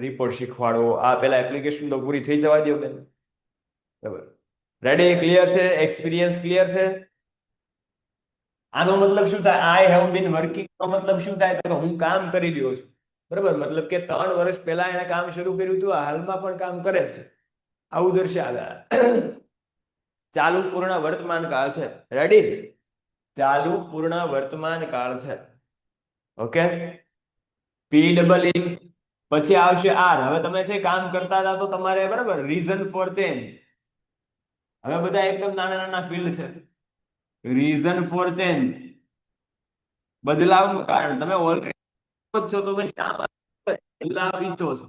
રિપોર્ટ શીખવાડો, આ પહેલા એપ્લિકેશન તો પૂરી થઈ જવા દો બેન, બરાબર. રેડી, ક્લિયર છે? એક્સપિરિયન્સ ક્લિયર છે? આનો મતલબ શું થાય? આઈ હેવ બીન વર્કિંગ નો મતલબ શું થાય? તો હું કામ કરી રહ્યો છું, બરાબર. મતલબ કે 3 વર્ષ પહેલા એને કામ શરૂ કર્યું હતું, હાલમાં પણ કામ કરે છે, આવું દર્શાવે. ચાલુ પૂર્ણ વર્તમાન કાળ છે. રેડી? ચાલુ પૂર્ણ વર્તમાન કાળ છે. ઓકે, પી ડબલ ઈ. પછી આવશે આર. હવે તમે જે કામ કરતા હતા તો તમારે બરાબર રીઝન ફોર ચેન્જ. હવે બધા એકદમ નાના નાના ફિલ્ડ છે. રીઝન ફોર ચેન્જ, બદલાવનું કારણ. તમે ઓલરેડી છો તો ભાઈ શા માટે બદલાવ ઈચ્છો છો?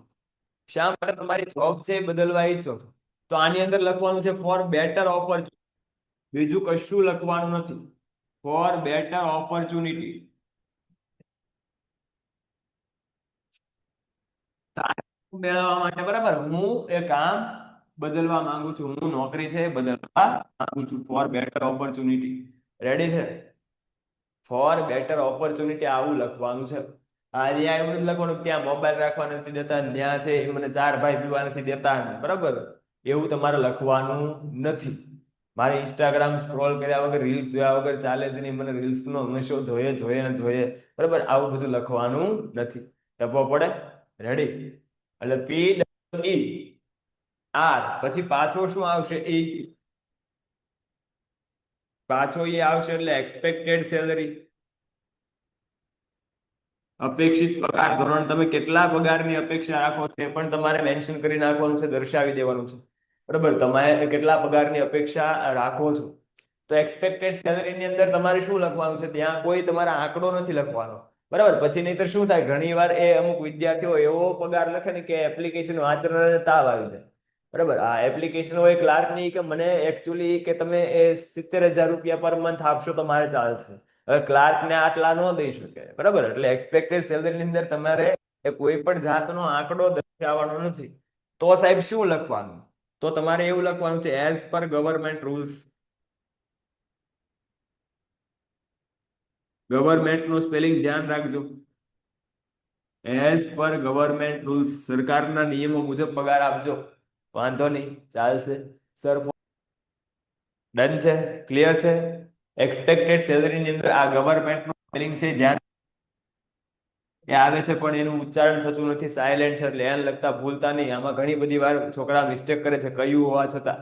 શા માટે તમારી જોબ છે બદલવા ઈચ્છો છો? તો આની અંદર લખવાનું છે ફોર બેટર ઓપોર્ચ્યુનિટી, બીજું કશું લખવાનું નથી. ફોર બેટર ઓપોર્ચ્યુનિટી, મેળવવા માટે, બરાબર. હું એ કામ બદલવા માંગુ છું, હું નોકરી છે બદલવા માંગુ છું. For better opportunity. રેડી છે? ફોર બેટર ઓપોર્ચ્યુનિટી આવું લખવાનું છે. અહીંયા એવું નથી લખવાનું ત્યાં મોબાઈલ રાખવા નથી દેતા, ત્યાં છે એ મને 4 ભાઈ પીવા નથી દેતા, બરાબર. એવું તમારે લખવાનું નથી. મારે ઇન્સ્ટાગ્રામ સ્ક્રોલ કર્યા વગર, રીલ્સ જોયા વગર ચાલે જ નહીં, મને રીલ્સ નો નશો જોઈએ જોઈએ ને જોઈએ, બરાબર. આવું બધું લખવાનું નથી. ટપો પડે? રેડી? એટલે પી ઈ આર, પછી પાછો શું આવશે? ઈ. પાછો એ આવશે એટલે એક્સપેક્ટેડ સેલરી, અપેક્ષિત પગાર ધોરણ. તમે કેટલા પગારની અપેક્ષા રાખો છો એ પણ તમારે મેન્શન કરી નાખવાનું છે, દર્શાવી દેવાનું છે, બરાબર. તમે કેટલા પગારની અપેક્ષા રાખો છો. તો એક્સપેક્ટેડ સેલરી ની અંદર તમારે શું લખવાનું છે? ત્યાં કોઈ તમારા આંકડો નથી લખવાનો, બરાબર. પછી નહીતર શું થાય, ઘણી વાર એ અમુક વિદ્યાર્થીઓ એવો પગાર લખે ને કે એપ્લિકેશન વાંચનારને તાવ આવી જાય, બરાબર. આ એપ્લિકેશન હોય ક્લાર્ક ની કે મને એકચ્યુઅલી કે તમે એ 70,000 રૂપિયા પર મંથ આપશો તો મારે ચાલશે. હવે ક્લાર્ક ને આટલા ન દઈ શકે, બરાબર. એટલે એક્સપેક્ટેડ સેલરી ની અંદર તમારે કોઈ પણ જાતનો આંકડો દર્શાવવાનો નથી. તો સાહેબ શું લખવાનું? તો તમારે એવું લખવાનું છે as per government rules. Government નું સ્પેલિંગ ધ્યાન રાખજો. એઝ પર ગવર્મેન્ટ રૂલ્સ, સરકારના નિયમો મુજબ પગાર આપજો. વાંધો નહીં, ચાલશે સર. ડન છે? ક્લિયર છે? એક્સપેક્ટેડ સેલરી ની અંદર આ ગવર્મેન્ટ નું સ્પેલિંગ છે, ધ્યાન એ આવે છે પણ એનું ઉચ્ચારણ થતું નથી, સાયલેન્ટ છે, એટલે એને લગતા ભૂલતા નહીં. આમાં ઘણી બધી વાર છોકરા મિસ્ટેક કરે છે કયું હોવા છતાં.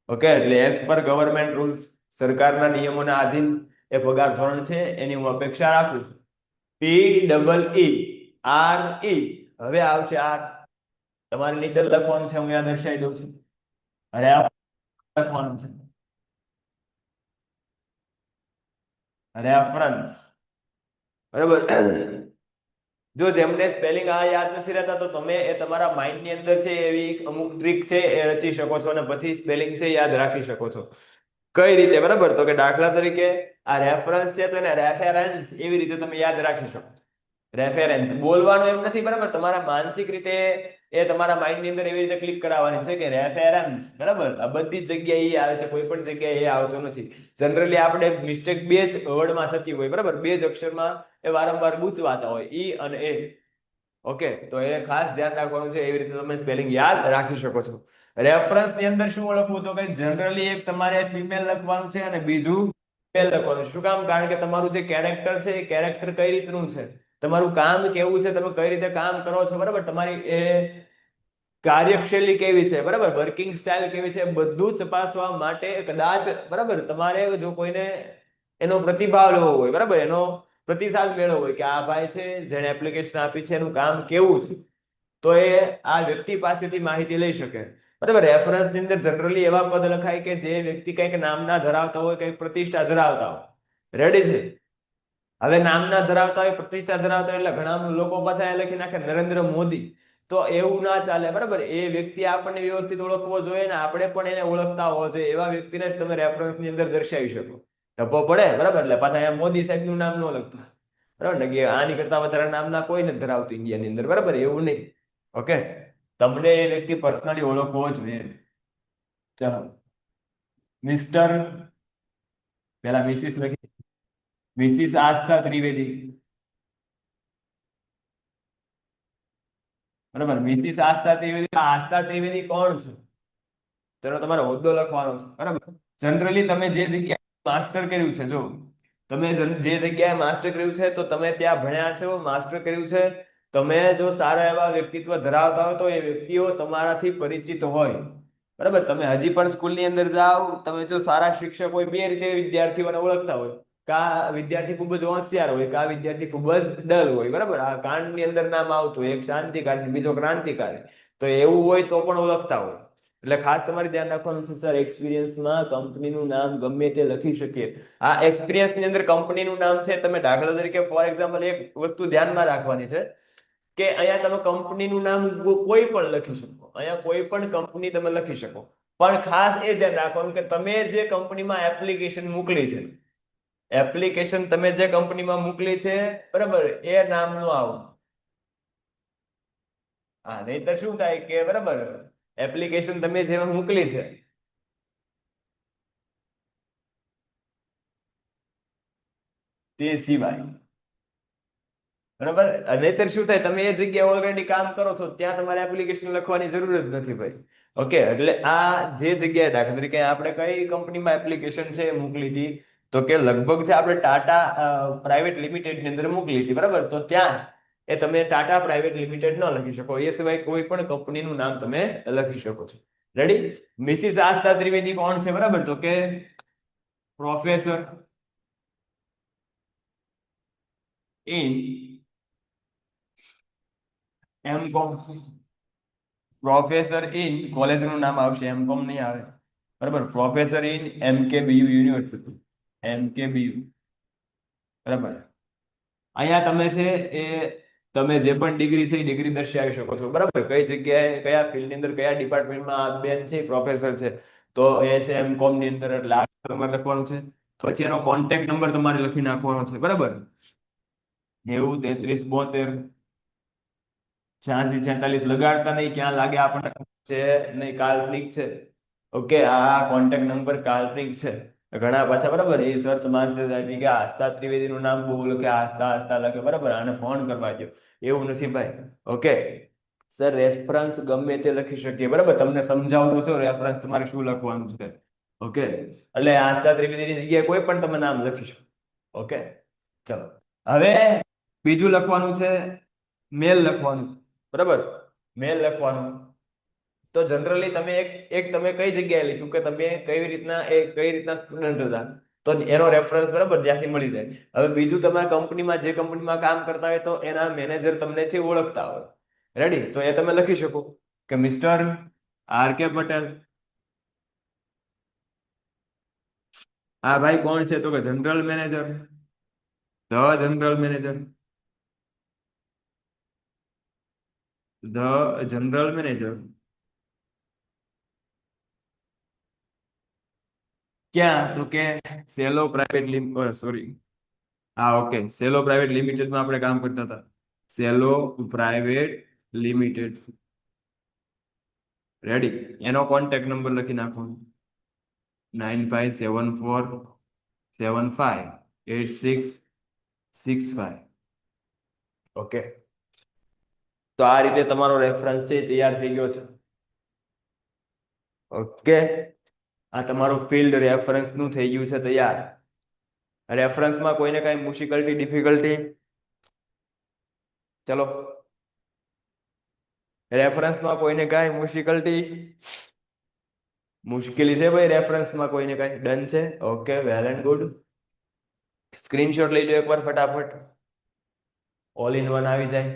ઓકે, એટલે એઝ પર ગવર્મેન્ટ રૂલ્સ, સરકારના નિયમોના આધીન એ પગાર ધોરણ છે એની હું અપેક્ષા રાખું છું. P double E R E. હવે આવશે આર. તમારે નીચે લખવાનું છે, હું અહીંયા દર્શાવી દઉં છું. અરે લખવાનું છે રેફરન્સ, બરાબર. જો જેમને સ્પેલિંગ આ યાદ નથી રહેતા તો તમે એ તમારા માઇન્ડ ની અંદર છે એવી અમુક ટ્રીક છે એ રચી શકો છો અને પછી સ્પેલિંગ છે યાદ રાખી શકો છો. કઈ રીતે? બરાબર. તો કે દાખલા તરીકે આ રેફરન્સ છે તો એને રેફરન્સ એવી રીતે તમે યાદ રાખી શકો. રેફરન્સ બોલવાનું એમ નથી, બરાબર. તમારા માનસિક રીતે એ તમારા માઇન્ડ ની અંદર એવી રીતે ક્લિક કરાવવાની છે કે રેફરન્સ, બરાબર. આ બધી જ જગ્યાએ એ આવે છે, કોઈ પણ જગ્યાએ એ આવતો નથી. જનરલી આપણે મિસ્ટેક બે જ વર્ડમાં થતી હોય, બરાબર. બે જ અક્ષરમાં એ વારંવાર ગૂંચવાતા હોય, ઈ અને એ. ઓકે, તો એ ખાસ ધ્યાન રાખવાનું છે. એવી રીતે તમે સ્પેલિંગ યાદ રાખી શકો છો. રેફરન્સ ની અંદર શું લખવું? તો કે જનરલી એક તમારે ફિમેલ લખવાનું છે અને બીજું મેલ લખવાનું. શું કામ? કારણ કે તમારું જે કેરેક્ટર છે એ કેરેક્ટર કઈ રીતનું છે, તમારું કામ કેવું છે, તમે કઈ રીતે કામ કરો છો, બરાબર. તમારી એ કાર્યશૈલી કેવી છે, બરાબર. વર્કિંગ સ્ટાઇલ કેવી છે, બધું ચપાસવા માટે કદાચ, બરાબર, તમારે જો કોઈને એનો પ્રતિભાવ લેવો હોય, બરાબર, એનો પ્રતિસાદ મેળવવો હોય કે આ ભાઈ છે જેને એપ્લિકેશન આપી છે એનું કામ કેવું છે, તો એ આ વ્યક્તિ પાસેથી માહિતી લઈ શકે, બરાબર. રેફરન્સ ની અંદર જનરલી એવા પદ લખાય કે જે વ્યક્તિ કંઈક નામના ધરાવતા હોય, કંઈક પ્રતિષ્ઠા ધરાવતા હોય. રેડી છે? હવે નામના ધરાવતા હોય, પ્રતિષ્ઠા ધરાવતા હોય એટલે ઘણા લોકો પાછા એ લખી નાખે નરેન્દ્ર મોદી. તો એવું ના ચાલે, બરાબર. એ વ્યક્તિ આપણને વ્યવસ્થિત ઓળખવો જોઈએ ને આપણે પણ એને ઓળખતા હોવો જોઈએ. એવા વ્યક્તિને જ તમે રેફરન્સ ની અંદર દર્શાવી શકો. ધપ્પો પડે, બરાબર. એટલે પાછા અહીંયા મોદી સાહેબ નું નામ ન લખતા, બરાબર ને, કે આની કરતા વધારે નામના કોઈ નથી ધરાવતું ઇન્ડિયાની અંદર, બરાબર, એવું નહીં. ઓકે, તમને એ વ્યક્તિ પર્સનલી ઓળખવો જોઈએ. ચાલો, મિસ્ટર, પેલા મિસિસ લખી, મિસિસ આસ્થા ત્રિવેદી, બરાબર. મિસિસ આસ્થા ત્રિવેદી. આસ્થા ત્રિવેદી કોણ છે તેનો તમારે હોદ્દો લખવાનો છે, બરાબર. જનરલી તમે જે જગ્યાએ માસ્ટર કર્યું છે, જો તમે જે જગ્યાએ માસ્ટર કર્યું છે તો તમે ત્યાં ભણ્યા છો, માસ્ટર કર્યું છે. તમે જો સારા એવા વ્યક્તિત્વ ધરાવતા હોય તો એ વ્યક્તિઓ તમારાથી પરિચિત હોય, બરાબર. તમે હજી પણ સ્કૂલની અંદર જાઓ, તમે જો સારા શિક્ષક હોય, બે રીતે વિદ્યાર્થીઓને ઓળખતા હોય, કા વિદ્યાર્થી ખૂબ જ હોશિયાર હોય, કા વિદ્યાર્થી ખૂબ જ ડલ હોય, બરાબર. આ કાંડની અંદર નામ આવતું હોય, એક શાંતિકારી, બીજો ક્રાંતિકારી, તો એવું હોય તો પણ ઓળખતા હોય. એટલે ખાસ તમારે ધ્યાન રાખવાનું છે, સર, એક્સપિરિયન્સમાં કંપનીનું નામ ગમે તે લખી શકીએ. આ એક્સપિરિયન્સની અંદર કંપનીનું નામ છે. તમે દાખલા તરીકે ફોર એક્ઝામ્પલ એક વસ્તુ ધ્યાનમાં રાખવાની છે કે અહીંયા તમે કંપનીનું નામ કોઈ પણ લખી શકો, અહીંયા કોઈ પણ કંપની તમે લખી શકો, પણ ખાસ એ ધ્યાન રાખવાનું કે તમે જે કંપનીમાં એપ્લિકેશન મોકલી છે, એપ્લિકેશન તમે જે કંપનીમાં મોકલી છે, બરાબર, એ નામનું આવું. હા, નહીતર શું થાય કે, બરાબર, એપ્લિકેશન તમે જેમાં મોકલી છે તે સિવાય, બરાબર, નહીતર શું થાય, તમે એ જગ્યાએ ઓલરેડી કામ કરો છો, ત્યાં તમારે એપ્લિકેશન લખવાની જરૂર જ નથી, ભાઈ. ઓકે, એટલે આ જે જગ્યાએ દાખલા તરીકે આપણે કઈ કંપનીમાં એપ્લિકેશન છે મોકલી હતી, તો કે લગભગ છે આપણે ટાટા પ્રાઇવેટ લિમિટેડ ની અંદર મોકલી હતી, બરાબર. તો ત્યાં એ તમે ટાટા પ્રાઇવેટ લિમિટેડ ન લખી શકો, એ સિવાય કોઈ પણ કંપનીનું નામ તમે લખી શકો છો. રેડી. મિસિસ આસ્થા ત્રિવેદી કોણ છે, બરાબર, તો કે પ્રોફેસર ઇન એમ.કોમ, પ્રોફેસર ઇન, કોલેજનું નામ આવશે, એમ.કોમ નહીં આવે, બરાબર. પ્રોફેસર ઇન એમકેબીયુ યુનિવર્સિટી, એમકેબીયુ, બરાબર. અહીંયા તમે છે એ તમે જે પણ ડિગ્રી છે એ ડિગ્રી દર્શાવી શકો છો, બરાબર. કઈ જગ્યાએ, કયા ફિલ્ડની અંદર, કયા ડિપાર્ટમેન્ટમાં આ બેન છે પ્રોફેસર છે, તો એ છે એમ.કોમ ની અંદર, એટલે આ તમારે લખવાનું છે. પછી એનો કોન્ટેક્ટ નંબર તમારે લખી નાખવાનો છે, બરાબર. 90 33 72 86 46. લગાડતા નહીં, ક્યાં લાગે આપણને છે નહીં, કાલ્પનિક છે. ઓકે, આ કોન્ટેક્ટ નંબર કાલ્પનિક છે. ઘણા પાછા, બરાબર, એ સર્ચ મારશે કે આસ્થા ત્રિવેદી નું નામ બહુ લખે, આસ્થા આસ્થા લખે, બરાબર, આને ફોન કરવા દો. એવું નથી, ભાઈ. ઓકે, સર, રેફરન્સ ગમે તે લખી શકીએ, બરાબર. તમને સમજાવતો છો રેફરન્સ તમારે શું લખવાનું છે. ઓકે, એટલે આસ્થા ત્રિવેદીની જગ્યાએ કોઈ પણ તમે નામ લખી શકો. ઓકે, ચલો. હવે બીજું લખવાનું છે, મેલ લખવાનું, બરાબર. મેલ લખવાનું તો જનરલી તમે એક તમે કઈ જગ્યાએ લખ્યું કે તમે કઈ રીતના સ્ટુડન્ટ હતા, તો એનો રેફરન્સ, બરાબર, ત્યાંથી મળી જાય. હવે બીજું, તમારા કંપનીમાં જે કંપનીમાં કામ કરતા હોય તો એના મેનેજર તમને છે ઓળખતા હોય, રેડી, તો એ તમે લખી શકો કે મિસ્ટર આર.કે. પટેલ. આ ભાઈ કોણ છે, તો કે general manager, the general manager, the general manager. ક્યાં, તો કે સેલો પ્રાઇવેટ લિમિટેડ, સોરી, હા, ઓકે, સેલો પ્રાઇવેટ લિમિટેડમાં આપણે કામ કરતા હતા, સેલો પ્રાઇવેટ લિમિટેડ. રેડી. એનો કોન્ટેક્ટ નંબર લખી નાખવાનો, 9574758665. ઓકે, તો આ રીતે તમારો રેફરન્સ છે એ તૈયાર થઈ ગયો છે. ઓકે, આ તમારું ફિલ્ડ રેફરન્સ નું થઈ ગયું છે તૈયાર. રેફરન્સમાં કોઈને કઈ મુશ્કેલી, ડિફિકલ્ટી? ચલો, રેફરન્સમાં કોઈને કઈ મુશ્કેલી છે ભાઈ? રેફરન્સમાં કોઈને કઈ ડન છે? Okay, well and good. Screenshot લઈ લો એકવાર ફટાફટ, ઓલ ઇન વન આવી જાય.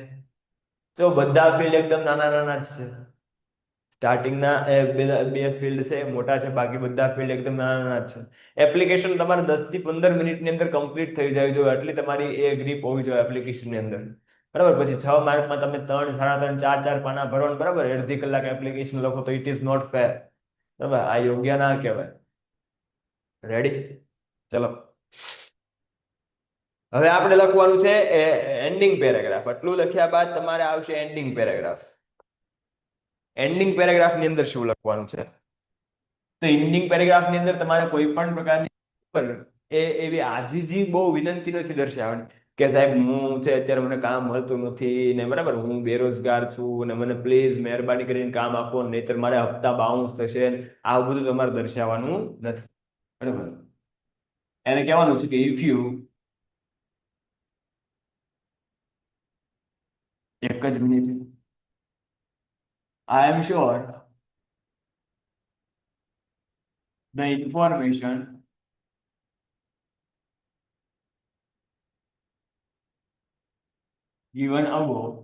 જો બધા ફિલ્ડ એકદમ નાના નાના જ છે, સ્ટાર્ટિંગના બે ફિલ્ડ છે મોટા છે, બાકી બધા ફિલ્ડ એકદમ નાના નાના જ છે. એપ્લિકેશન તમારે 10 થી 15 મિનિટની અંદર કમ્પ્લીટ થઈ જાય જો, એટલી તમારી એ ગ્રીપ હોવી જોઈએ એપ્લિકેશનની અંદર, બરાબર. પછી 6 માર્કમાં તમે 3 3.5 4 4 પાના ભરો ને, બરાબર, અડધી કલાક એપ્લિકેશન લખો, તો ઇટ ઇઝ નોટ ફેર, બરાબર, આ યોગ્ય ના કહેવાય. રેડી, ચલો. હવે આપણે લખવાનું છે એન્ડિંગ પેરેગ્રાફ. આટલું લખ્યા બાદ તમારે આવશે એન્ડિંગ પેરેગ્રાફ. એન્ડિંગ પેરેગ્રાફ ની અંદર શું લખવાનું છે? તો એન્ડિંગ પેરેગ્રાફ ની અંદર તમારે કોઈ પણ પ્રકારની એવી આજીજી બહુ વિનંતી નથી દર્શાવવાની કે સાહેબ હું છે અત્યારે મને કામ મળતું નથી ને બરાબર હું બેરોજગાર છું ને મને પ્લીઝ મહેરબાની કરીને કામ આપો નહીતર મારે હપ્તા બાઉન્સ થશે આવું બધું તમારે દર્શાવવાનું નથી. બરાબર એને કહેવાનું છે કે ઇફ યુ એક જ minute I am sure the information given above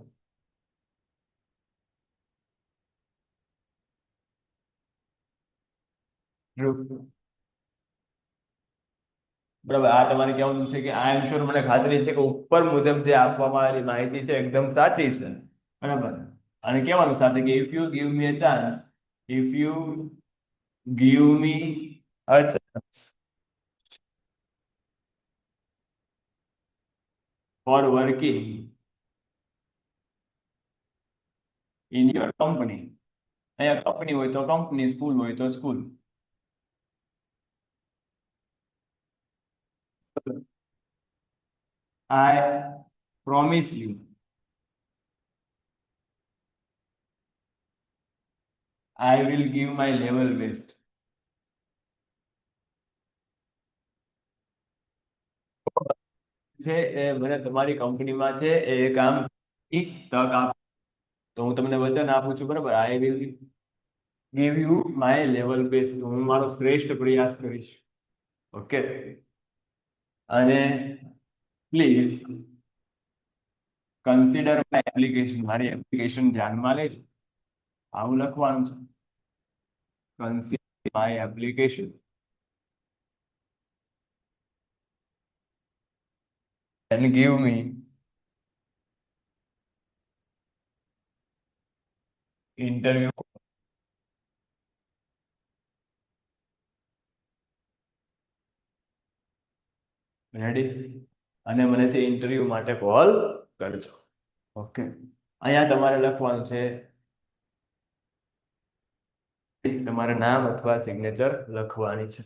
true. બરાબર આ તમારે કહેવાનું છે કે આઈ એમ શ્યોર મને ખાતરી છે કે ઉપર મુજબ જે આપવામાં આવેલી માહિતી છે એકદમ સાચી છે. બરાબર અને કહેવાનું સાથે કે if you give me a chance if you give me a chance for working in your company. અહીંયા કંપની હોય તો કંપની, સ્કૂલ હોય તો school. I promise you I will give my level best. છે એ મને તમારી કંપનીમાં છે એ કામ તક આપ તો હું તમને વચન આપું છું બરાબર I will give you my level best. હું મારો શ્રેષ્ઠ પ્રયાસ કરીશ. ઓકે અને પ્લીઝ કન્સિડર માય એપ્લિકેશન. મારી એપ્લિકેશન ધ્યાનમાં લેજો. આવું લખવાનું છે consider my application and give me interview. Ready અને મને છે ઇન્ટરવ્યુ માટે કોલ કરજો. ઓકે અહીંયા તમારે લખવાનું છે તમારે નામ અથવા સિગ્નેચર લખવાની છે.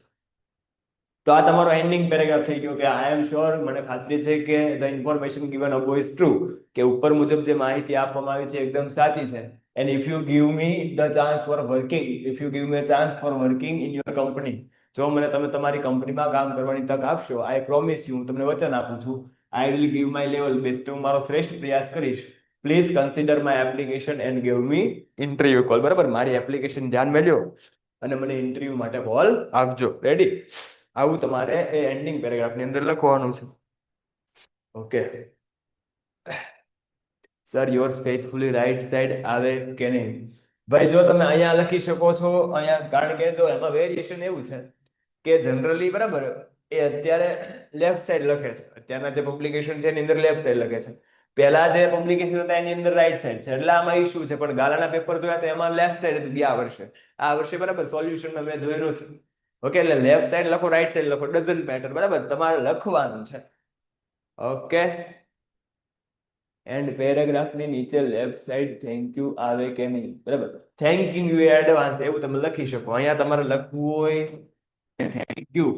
તો આ તમારો એન્ડિંગ પેરેગ્રાફ થઈ ગયો કે આઈ એમ શ્યોર મને ખાતરી છે કે the information given અબો is true કે ઉપર મુજબ જે માહિતી આપવામાં આવી છે એકદમ સાચી છે. And if you give me the chance for working if you give me a chance for working in your company જો મને તમે તમારી કંપનીમાં કામ કરવાની તક આપશો આઈ પ્રોમિસ યુ હું તમને વચન આપું છું I will give my level best. હું મારો શ્રેષ્ઠ પ્રયાસ કરીશ. Please consider my application and give me interview call. બરાબર મારી એપ્લિકેશન ધ્યાનમાં લ્યો અને મને ઇન્ટરવ્યુ માટે કોલ આપજો. રેડી આવું તમારે એ એન્ડિંગ પેરેગ્રાફ ની અંદર લખવાનું છે. Okay sir yours faithfully right side આવે કે નહીં? ભાઈ જો તમે અહીંયા લખી શકો છો અહીંયા કારણ કે જો એમાં વેરિએશન એવું છે કે જનરલી બરાબર એ અત્યારે લેફ્ટ સાઈડ લખે છે. અત્યારના જે પબ્લિકેશન છે એની અંદર લેફ્ટ સાઈડ લખે છે. પહેલા જે પબ્લિકેશન હતા એની અંદર રાઈટ સાઈડ છે એટલે આમાં ઇશ્યુ છે. પણ ગાલાના પેપર જોયા તો એમાં લેફ્ટ સાઈડ હતું ગયા વર્ષે. આ વર્ષે બરાબર સોલ્યુશનમાં મેં જોયેલું છે. ઓકે એટલે લેફ્ટ સાઈડ લખો રાઈટ સાઈડ લખો ડઝન્ટ મેટર. બરાબર તમારે લખવાનું છે. ઓકે એન્ડ પેરેગ્રાફ ની નીચે લેફ્ટ સાઈડ થેન્ક યુ આવે કે નહીં? બરાબર થેન્ક યુ એડવાન્સ એવું તમે લખી શકો. અહીંયા તમારે લખવું હોય થેન્ક યુ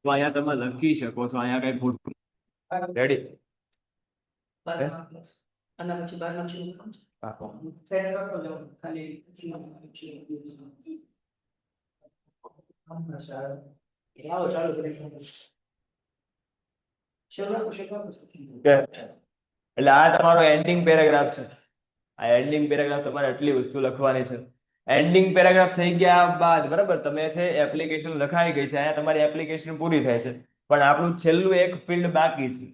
તો અહીંયા તમે લખી શકો છો. અહીંયા કઈ ખોટું રેડી અને પછી બારનું છે સેટ કરો જો ખાલી આવો ચાલુ કરી એટલે આ તમારો એન્ડિંગ પેરેગ્રાફ છે. આ એન્ડિંગ પેરેગ્રાફ તમારે આટલી વસ્તુ લખવાની છે. એન્ડિંગ પેરેગ્રાફ થઈ ગયા બાદ બરાબર તમે છે એપ્લિકેશન લખાઈ ગઈ છે. અહીંયા તમારી એપ્લિકેશન પૂરી થાય છે પણ આપણું છેલ્લું એક ફિલ્ડ બાકી છે.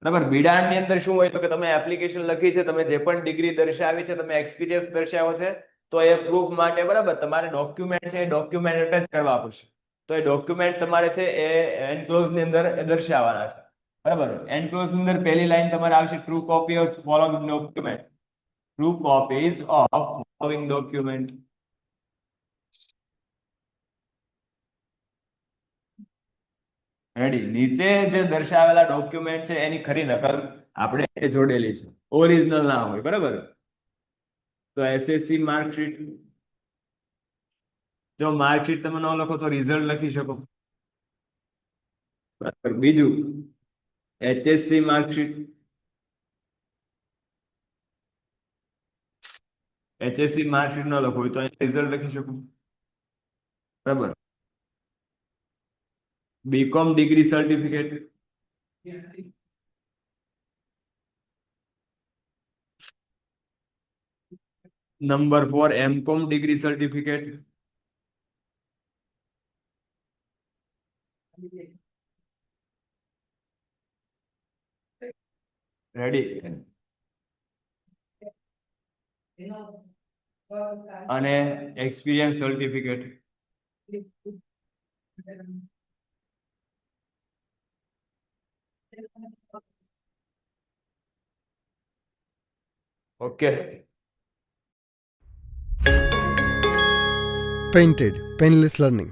બરાબર બિડાણ ની અંદર શું હોય તો કે તમે એપ્લિકેશન લખી છે તમે જે પણ ડિગ્રી દર્શાવી છે તમે એક્સપિરિયન્સ દર્શાવો છે તો એ પ્રૂફ માટે બરાબર તમારે ડોક્યુમેન્ટ છે એ ડોક્યુમેન્ટ અટેચ કરવા પડશે. તો એ ડોક્યુમેન્ટ તમારે છે એ એન્ક્લોઝ ની અંદર દર્શાવવાના છે. બરાબર એન્ક્લોઝ ની અંદર પહેલી લાઈન તમારે આવશે true copy of following document. True copies of following document. Ready, નીચે જે દર્શાવેલા ડોક્યુમેન્ટ છે એની ખરી નકલ આપણે જોડેલી છે, ઓરિજિનલ ના હોય, બરાબર. તો એસએસસી માર્કશીટ, જો માર્કશીટ તમે ન લખો તો રિઝલ્ટ લખી શકો, બરાબર. બીજું એચએસસી માર્કશીટ, એચએસસી માર્કશીટ ન લખો હોય તો રિઝલ્ટ લખી શકો, બરાબર. BCom degree certificate, number 4 MCom degree certificate, ready. અને experience certificate. Okay. Painted, Painless Learning.